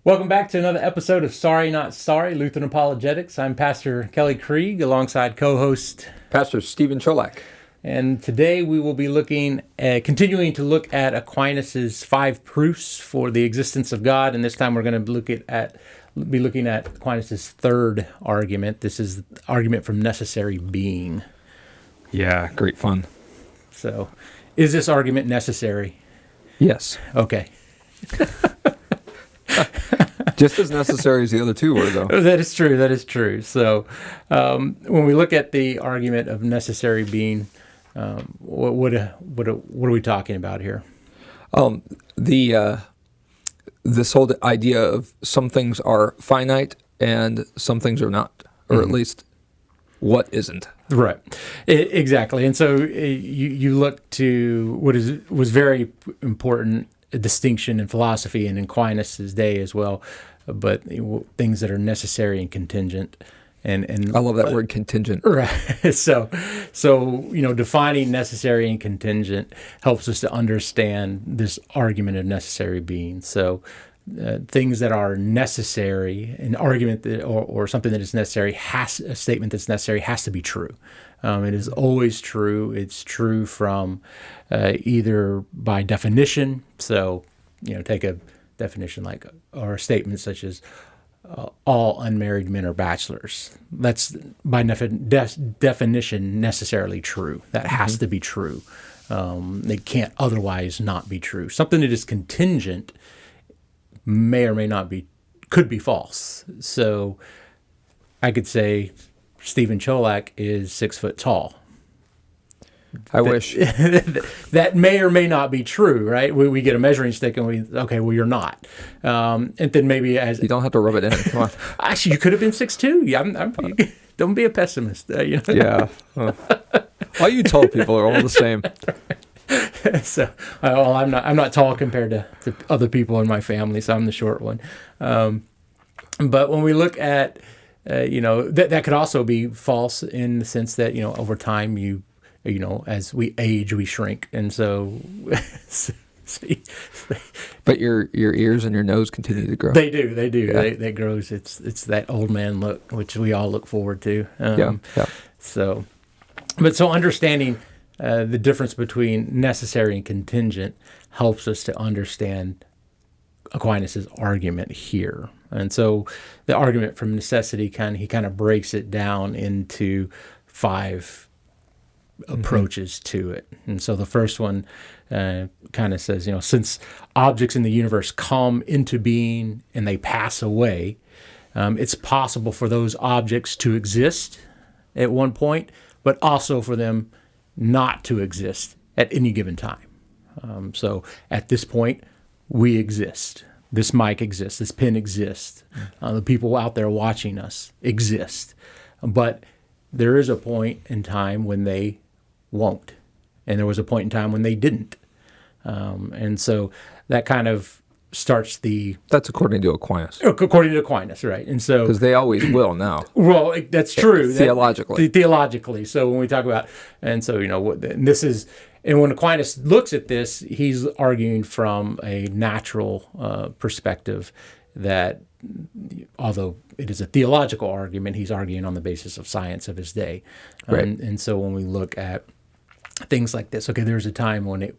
Welcome back to another episode of Sorry Not Sorry, Lutheran Apologetics. I'm Pastor Kelly Krieg alongside co-host Pastor Stephen Cholak. And today we will be continuing to look at Aquinas' 5 proofs for the existence of God. And this time we're going to be looking at Aquinas' third argument. This is the argument from necessary being. Yeah, great fun. So, is this argument necessary? Yes. Okay. Just as necessary as the other two were, though. That is true. So, when we look at the argument of necessary being, what are we talking about here? This whole idea of some things are finite and some things are not, or at least what isn't. Right, exactly. And so you look to what was very important, a distinction in philosophy and in Aquinas' day as well, but things that are necessary and contingent. And I love that word, contingent. Right. So defining necessary and contingent helps us to understand this argument of necessary being. So things that are necessary, an argument that, or something that is necessary, a statement that's necessary has to be true. It is always true. It's true from either by definition. So, take a definition or a statement such as all unmarried men are bachelors. That's by definition necessarily true. That has to be true. It can't otherwise not be true. Something that is contingent may or may not be, could be false. So I could say Stephen Cholak is 6 foot tall. I wish. That may or may not be true, right? We get a measuring stick and you're not. And then maybe you don't have to rub it in. Come on. Actually, you could have been 6'2". Yeah, don't be a pessimist. Yeah. All you tall people are all the same. So, I'm not tall compared to other people in my family, so I'm the short one. But when we look at, that could also be false in the sense that, over time as we age, we shrink. And so, but your ears and your nose continue to grow. They do. Yeah. They grows. It's that old man look, which we all look forward to. Yeah. So understanding the difference between necessary and contingent helps us to understand Aquinas' argument here. And so the argument from necessity he kind of breaks it down into 5 approaches to it. And so the first one kind of says, since objects in the universe come into being and they pass away, it's possible for those objects to exist at one point, but also for them not to exist at any given time. So at this point, we exist. This mic exists. This pen exists. The people out there watching us exist. But there is a point in time when they won't. And there was a point in time when they didn't. And so that kind of starts That's according to Aquinas. According to Aquinas, right. And so... Because they always will now. Well, that's true. Theologically. Theologically. So when we talk about... And so, this is... And when Aquinas looks at this, he's arguing from a natural perspective that, although it is a theological argument, he's arguing on the basis of science of his day. Right. And so when we look at things like this, there's a time when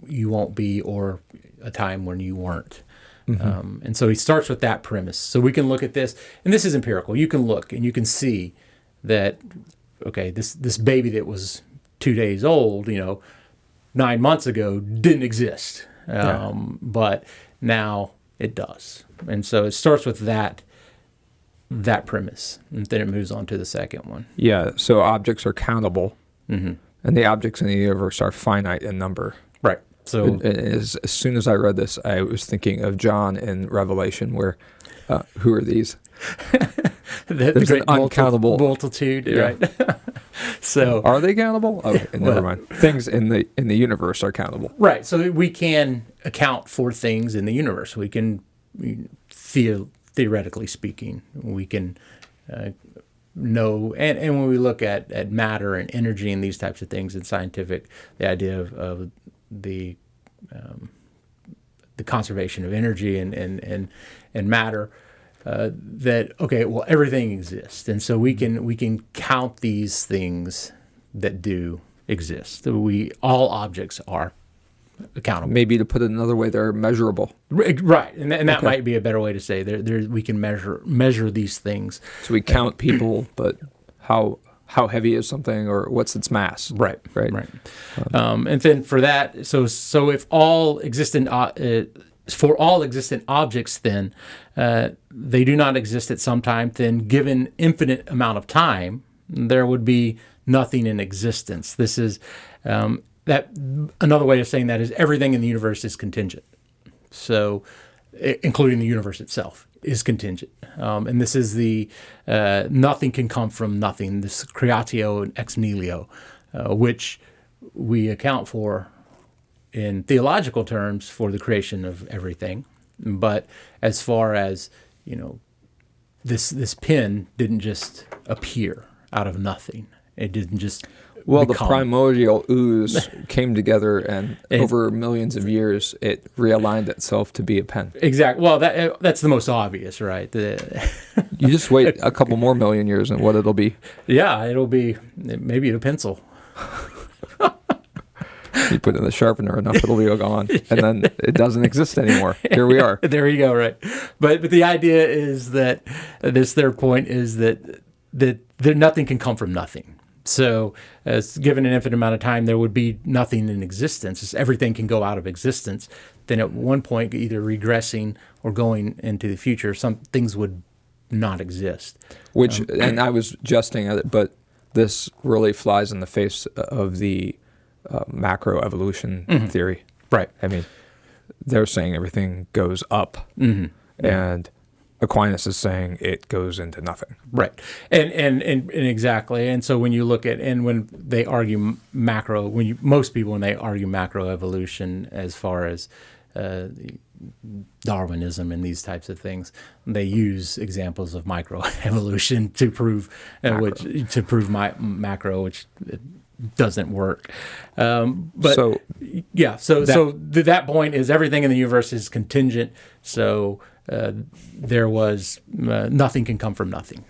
you won't be, or a time when you weren't. And so he starts with that premise. So we can look at this, and this is empirical. You can look and you can see that, this baby that was 2 days old, 9 months ago didn't exist. But now it does. And so it starts with that premise, and then it moves on to the second one. Yeah, so objects are countable, and the objects in the universe are finite in number. Right. So as soon as I read this, I was thinking of John in Revelation, where who are these? There's an uncountable multitude, right? So are they countable? Okay, never mind. Things in the universe are countable. Right. So we can account for things in the universe. We can, theoretically speaking, we can know. And when we look at matter and energy and these types of things in scientific, the idea of the conservation of energy and and matter, that okay, well, everything exists, and so we can count these things that do exist. All objects are accountable. Maybe to put it another way, they're measurable. Right, and that Okay. might be a better way to say we can measure these things. So we count people, but how heavy is something, or what's its mass? Right. Right. And then for that, so if all existent for all existent objects, then they do not exist at some time. Then, given infinite amount of time, there would be nothing in existence. This is that another way of saying that is everything in the universe is contingent. So, including the universe itself is contingent. And this is the nothing can come from nothing, this creatio and ex nihilo, which we account for in theological terms for the creation of everything. But as far as, this pen didn't just appear out of nothing. It didn't just Well, become. the primordial ooze came together, and over millions of years, it realigned itself to be a pen. Exactly. Well, that's the most obvious, right? You just wait a couple more million years, and what it'll be. Yeah, it'll be maybe a pencil. You put in the sharpener enough, it'll be gone, and then it doesn't exist anymore. Here we are. There you go, right? But the idea is that their point is that nothing can come from nothing. So, as given an infinite amount of time, there would be nothing in existence. As everything can go out of existence. Then, at one point, either regressing or going into the future, some things would not exist. Which, and I was jesting at it, but this really flies in the face of the macroevolution theory. Right. I mean, they're saying everything goes up, and Aquinas is saying it goes into nothing. Right. And exactly. And so when you look at, and when they argue most people, when they argue macroevolution as far as Darwinism and these types of things, they use examples of microevolution to prove macro, which doesn't work. But So yeah, so that point is everything in the universe is contingent. So there was nothing can come from nothing.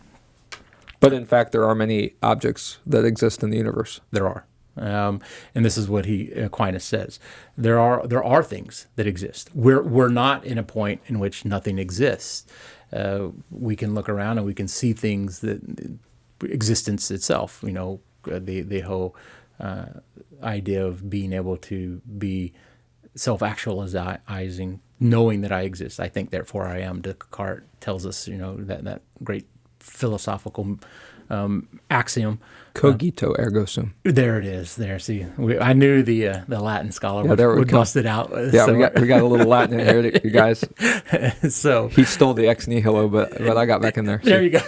But in fact, there are many objects that exist in the universe. There are. And this is what Aquinas says. There are things that exist. We're not in a point in which nothing exists. We can look around and we can see things that existence itself. The whole idea of being able to be self-actualizing, knowing that I exist. I think, therefore I am. Descartes tells us, that great philosophical axiom. Cogito ergo sum. There it is. There, see, I knew the Latin scholar would bust it out. Yeah, we got a little Latin in here, you guys. So he stole the ex nihilo, but I got back in there. There you go.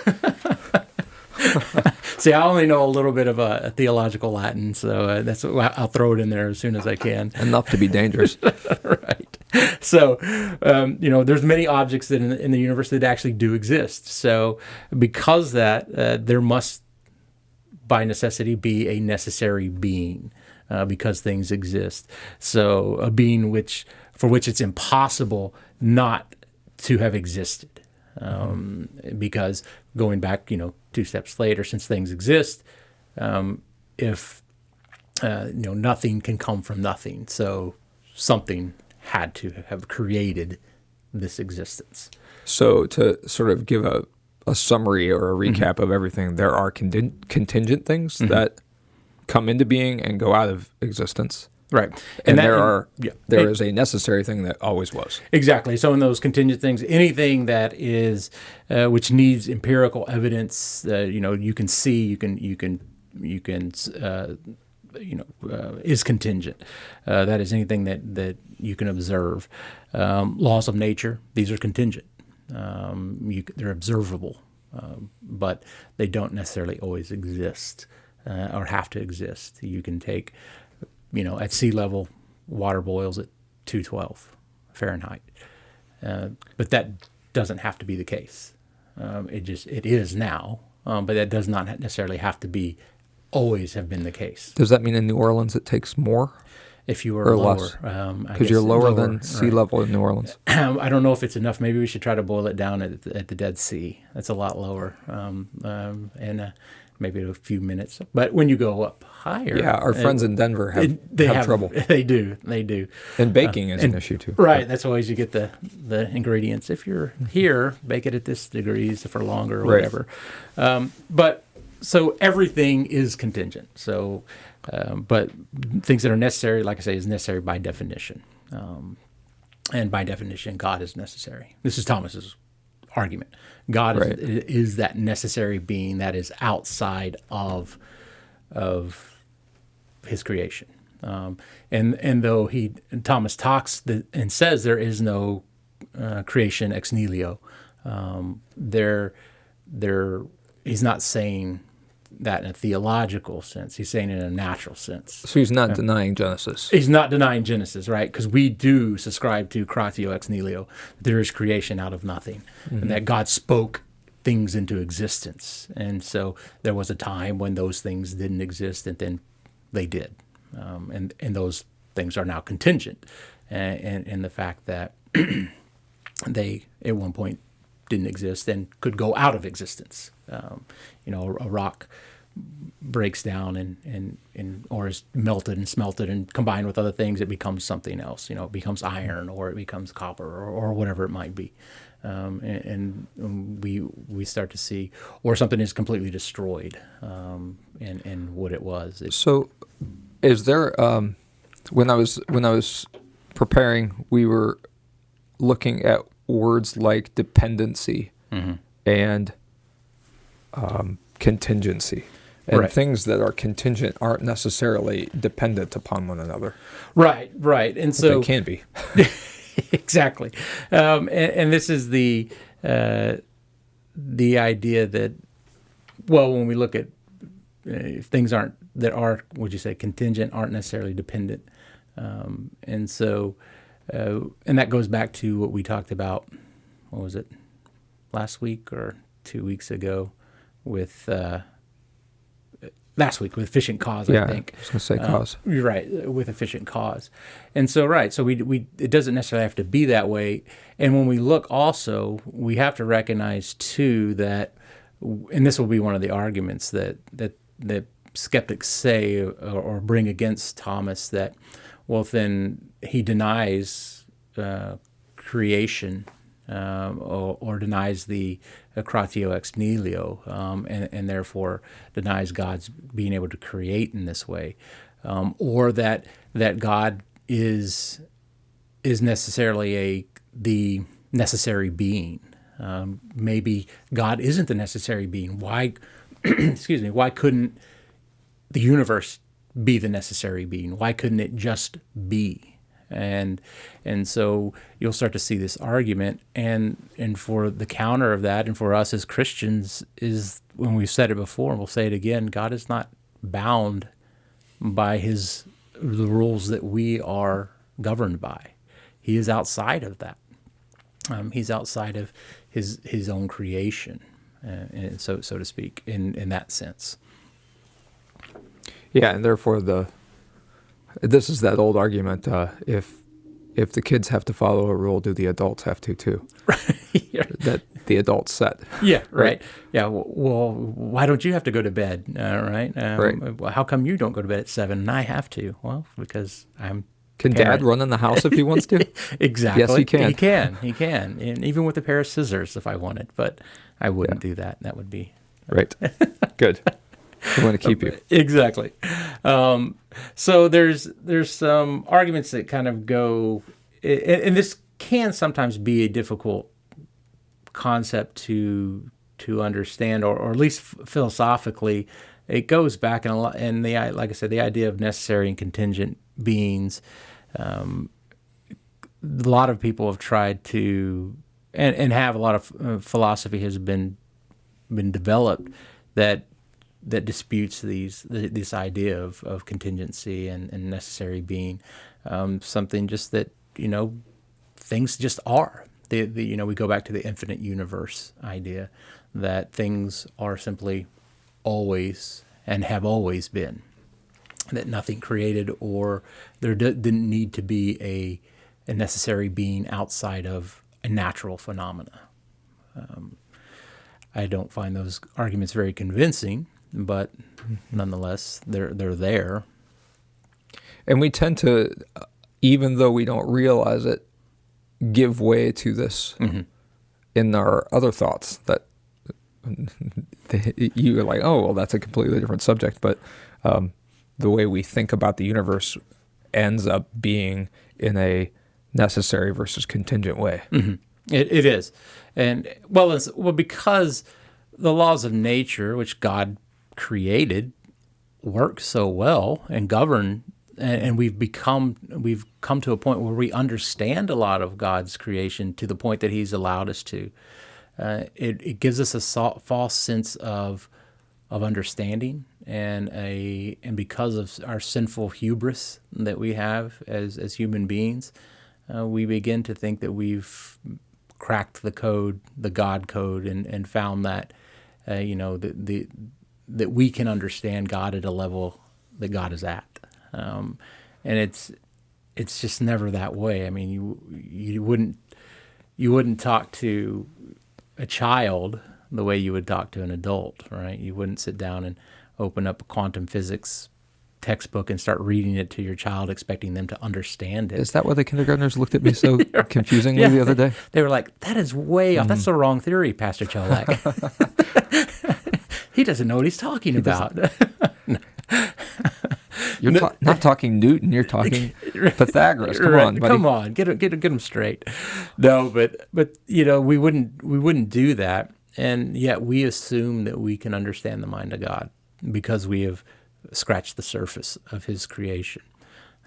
See, I only know a little bit of a theological Latin, so that's I'll throw it in there as soon as I can. Enough to be dangerous. Right. So, there's many objects that in the universe that actually do exist. So, because that, there must, by necessity, be a necessary being, because things exist. So, a being for which it's impossible not to have existed. Because going back, 2 steps later, since things exist, if nothing can come from nothing, so something had to have created this existence. So to sort of give a summary or a recap of everything, there are contingent things that come into being and go out of existence. Right. And there is a necessary thing that always was. Exactly. So in those contingent things, anything that is, which needs empirical evidence, you can see, is contingent. That is anything that you can observe. Laws of nature, these are contingent. They're observable, but they don't necessarily always exist or have to exist. You can take, at sea level, water boils at 212 Fahrenheit. But that doesn't have to be the case. It is now, but that does not necessarily have to be always have been the case. Does that mean in New Orleans it takes more? if you were Or lower. less. I Because guess you're lower than sea right. level in New Orleans. I don't know if it's enough. Maybe we should try to boil it down at the Dead Sea. That's a lot lower, and maybe a few minutes. But when you go up higher, Yeah, our friends in Denver have trouble. They do. And baking is an issue too. Right. That's always you get the ingredients. If you're here, bake it at this degrees for longer or Right. whatever. But so everything is contingent. So, but things that are necessary, like I say, is necessary by definition. And by definition, God is necessary. This is Thomas's argument. God Right. is that necessary being that is outside of his creation. And though Thomas talks and says there is no creation ex nihilo, he's not saying that in a theological sense. He's saying it in a natural sense. So he's not denying Genesis. He's not denying Genesis, right? Because we do subscribe to kratio ex nihilo. There is creation out of nothing, and that God spoke things into existence. And so there was a time when those things didn't exist, and then they did. And those things are now contingent, and the fact that they at one point didn't exist and could go out of existence. A rock breaks down and or is melted and smelted and combined with other things, it becomes something else. It becomes iron or it becomes copper or whatever it might be. And we start to see, or something is completely destroyed in what it was. So, is there? When I was preparing, we were looking at words like dependency and contingency, and Right. things that are contingent aren't necessarily dependent upon one another. Right. And so They can be. exactly. And this is the idea that, well, when we look at things that are, would you say, contingent, aren't necessarily dependent. And so, and that goes back to what we talked about, what was it, last week or 2 weeks ago with, last week with efficient cause, Yeah, I think. I was going to say cause. You're right, with efficient cause. And so, right, so we it doesn't necessarily have to be that way. And when we look also, we have to recognize too that, and this will be one of the arguments that skeptics say or bring against Thomas, that, well, then he denies creation or denies the kratio ex nihilo, and therefore denies God's being able to create in this way, or that God is necessarily the necessary being. Maybe God isn't the necessary being. Why, excuse me, why couldn't the universe be the necessary being? Why couldn't it just be? And so you'll start to see this argument, and for the counter of that, and for us as Christians, is when we've said it before, and we'll say it again, God is not bound by the rules that we are governed by. He is outside of that. He's outside of his own creation, and so to speak, in that sense. Yeah, and therefore this is that old argument: if the kids have to follow a rule, do the adults have to too? That the adults set. Yeah, right. Yeah. Well, why don't you have to go to bed? Right. Right. Well, how come you don't go to bed at 7 and I have to? Well, because I'm. Can parent. Dad run in the house if he wants to? Exactly. Yes, he can. He can, and even with a pair of scissors if I wanted. But I wouldn't do that. That would be Right. Good. We want to keep you. exactly. So there's some arguments that kind of go, and this can sometimes be a difficult concept to understand, or at least philosophically, it goes back and like I said, the idea of necessary and contingent beings. A lot of people have tried to, and have a lot of philosophy has been developed that disputes this idea of contingency and necessary being, something just that things just are. We go back to the infinite universe idea that things are simply always and have always been. that nothing created, or there didn't need to be a necessary being outside of a natural phenomena. I don't find those arguments very convincing, but nonetheless, they're there. And we tend to, even though we don't realize it, give way to this in our other thoughts that you're like, oh, well, that's a completely different subject. But the way we think about the universe ends up being in a necessary versus contingent way. Mm-hmm. It is. And well, because the laws of nature, which God created, work so well and govern, and we've come to a point where we understand a lot of God's creation to the point that He's allowed us to. It gives us a false sense of understanding, and because of our sinful hubris that we have as human beings, we begin to think that we've cracked the code, the God code, and found that that we can understand God at a level that God is at. And it's just never that way. I mean, you wouldn't talk to a child the way you would talk to an adult, right? You wouldn't sit down and open up a quantum physics textbook and start reading it to your child, expecting them to understand it. Is that why the kindergartners looked at me so confusingly the other day? They were like, "That is way off. That's the wrong theory, Pastor Cholak." He doesn't know what he's talking about. You're not talking Newton. You're talking Pythagoras. Come on, buddy. Come on, get him straight. No, but we wouldn't do that, and yet we assume that we can understand the mind of God because we have scratched the surface of His creation.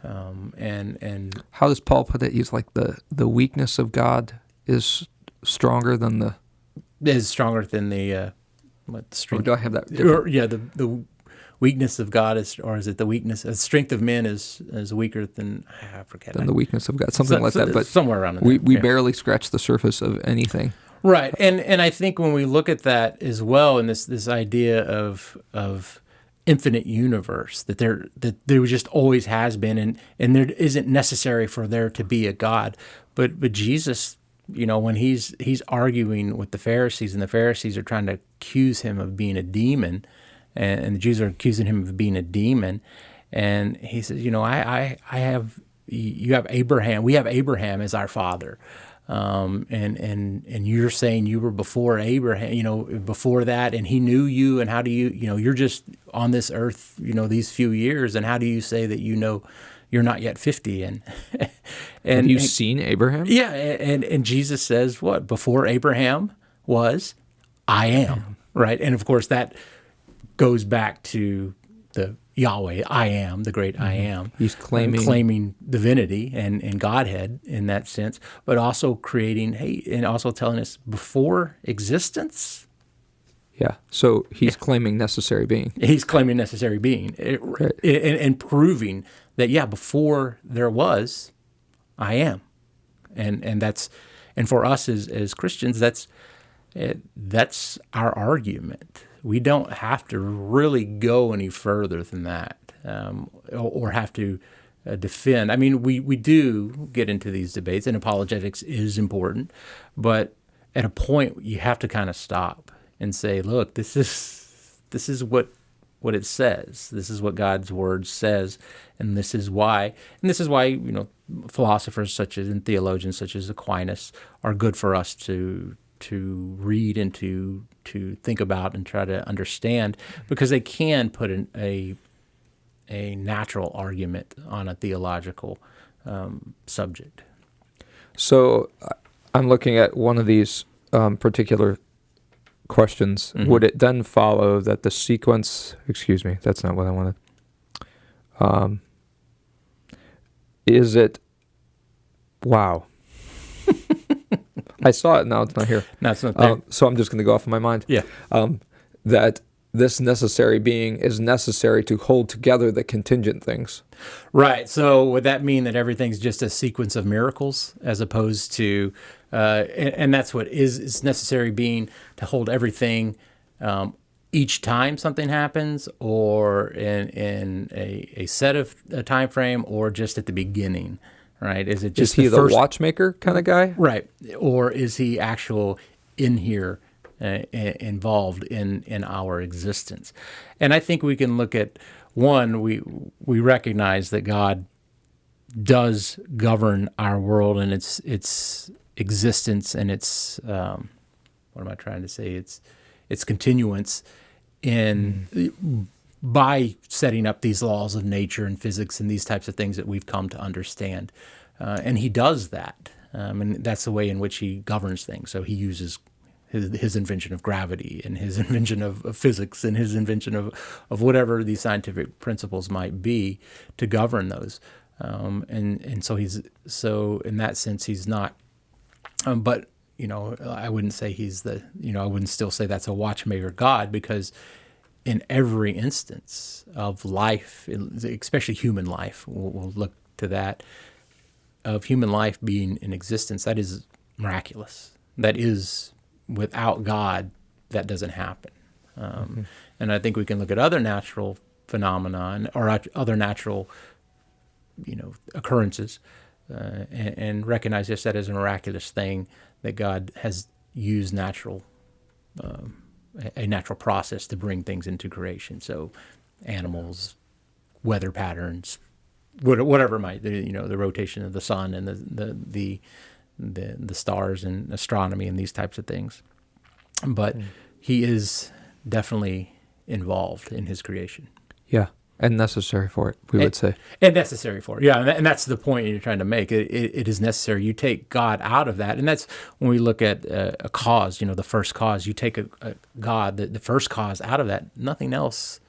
And how does Paul put it? He's like the weakness of God is stronger than the what strength? Or do I have that? The weakness of God is it the weakness? The strength of men is weaker than I forget. Than the weakness of God, something like that. But somewhere around in there. We barely scratch the surface of anything. Right, and I think when we look at that as well, and this idea of infinite universe, that there just always has been, and there isn't necessary for there to be a God, but Jesus, when he's arguing with the Pharisees, and the Pharisees are trying to accuse him of being a demon, and the Jews are accusing him of being a demon, and he says, you have Abraham, we have Abraham as our father. And you're saying you were before Abraham, before that, and he knew you, and how do you're just on this earth, these few years, and how do you say that you're not yet 50? And have you seen Abraham? Yeah, and Jesus says, what? Before Abraham was, I am, right? And of course that goes back to the Yahweh, I am, the great I am. He's claiming divinity and Godhead in that sense, but also creating, and also telling us before existence. Yeah, so he's claiming necessary being. He's claiming necessary being, right. and proving that, before there was, I am. And for us as Christians, that's our argument. We don't have to really go any further than that, or have to defend. I mean, we do get into these debates, and apologetics is important, but at a point you have to kind of stop and say, look, this is what it says. This is what God's word says, and this is why. And this is why philosophers such as and theologians such as Aquinas are good for us to read and to think about and try to understand, because they can put a natural argument on a theological subject. So I'm looking at one of these particular questions. Mm-hmm. Would it then follow that the sequence, excuse me, that's not what I wanted. Is it, wow. I saw it, now it's not here. No, it's not there. So I'm just going to go off of my mind. Yeah. That this necessary being is necessary to hold together the contingent things. Right. So would that mean that everything's just a sequence of miracles, as opposed to, and that's what is necessary being, to hold everything each time something happens, or in a set of a time frame, or just at the beginning, right? Is it just Is he the first watchmaker kind of guy? right, or is he actual in here, involved in our existence? And I think we can look at one. We recognize that God does govern our world and its existence and its what am I trying to say? Its continuance in by setting up these laws of nature and physics and these types of things that we've come to understand. And he does that, and that's the way in which he governs things. So he uses his invention of gravity and his invention of physics and his invention of whatever these scientific principles might be to govern those. And so in that sense he's not. But I wouldn't say he's I wouldn't still say that's a watchmaker God, because in every instance of life, especially human life, we'll look to that, of human life being in existence, that is miraculous. That is, without God, that doesn't happen. And I think we can look at other natural phenomena or other natural, occurrences, and recognize just that as a miraculous thing, that God has used a natural process to bring things into creation. So animals, weather patterns, whatever might, the rotation of the sun and the stars and astronomy and these types of things. But he is definitely involved in his creation. Yeah, and necessary for it, we would say. And necessary for it, yeah. And that's the point you're trying to make. It is necessary. You take God out of that, and that's when we look at a cause, the first cause. You take a God, the first cause, out of that, nothing else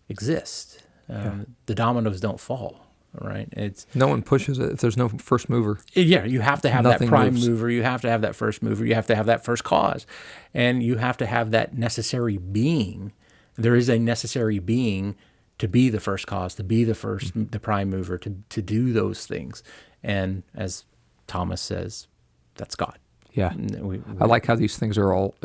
exists. The dominoes don't fall. Right, no one pushes it if there's no first mover. Yeah, you have to have Nothing that prime moves. mover. You have to have that first mover. You have to have that first cause, and you have to have that necessary being. There is a necessary being to be the first cause, to be the first, the prime mover, to do those things. And as Thomas says, that's God. Yeah, I like how these things are all.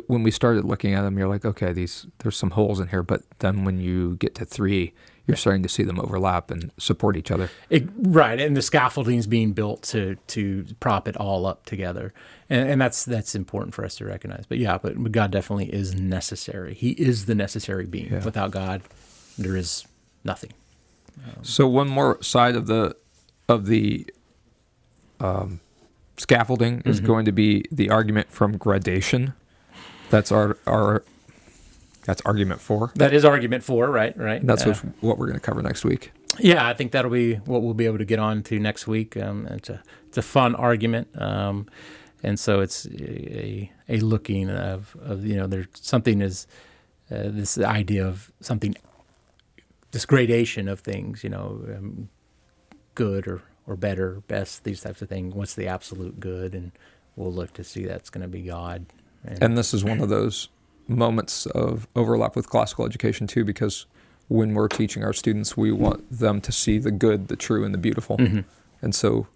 When we started looking at them, you're like, okay, there's some holes in here. But then when you get to 3, you're starting to see them overlap and support each other. Right, and the scaffolding is being built to prop it all up together, and that's important for us to recognize. But God definitely is necessary. He is the necessary being. Yeah. Without God, there is nothing. So one more side of the scaffolding is going to be the argument from gradation. That's that's argument 4. That is argument 4, right? And that's what we're going to cover next week. Yeah, I think that'll be what we'll be able to get on to next week. It's a fun argument, and so it's a looking of there's something is this idea of something, this gradation of things, good or better, best, these types of things. What's the absolute good? And we'll look to see that's going to be God. And this is one of those moments of overlap with classical education too, because when we're teaching our students, we want them to see the good, the true, and the beautiful. And so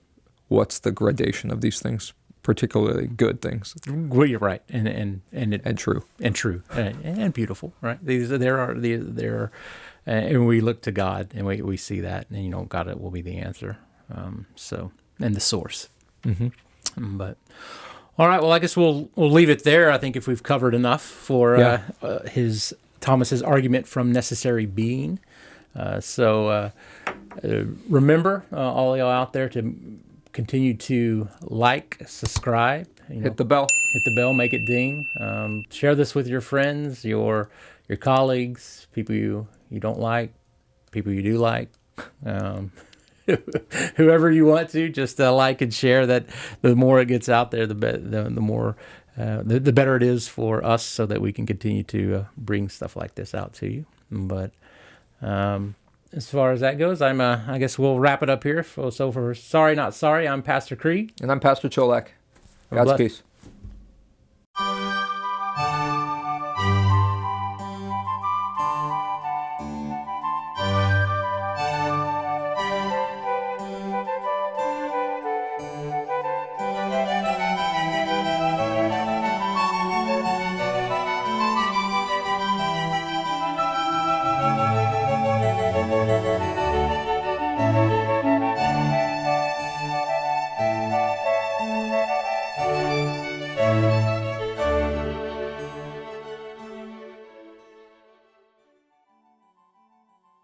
what's the gradation of these things, particularly good things? Well, you're right, and true, and beautiful, right? There are, and we look to God and we see that, and God will be the answer. And the source. But all right, well, I guess we'll leave it there. I think if we've covered enough for Thomas's argument from necessary being. Remember, all y'all out there, to continue to like, subscribe, hit the bell, make it ding. Share this with your friends, your colleagues, people you don't like, people you do like. Whoever you want to, just like and share that. The more it gets out there, the more the better it is for us, so that we can continue to bring stuff like this out to you. But as far as that goes, I guess we'll wrap it up here. So for Sorry Not Sorry, I'm Pastor Krieg. And I'm Pastor Cholak. God's peace.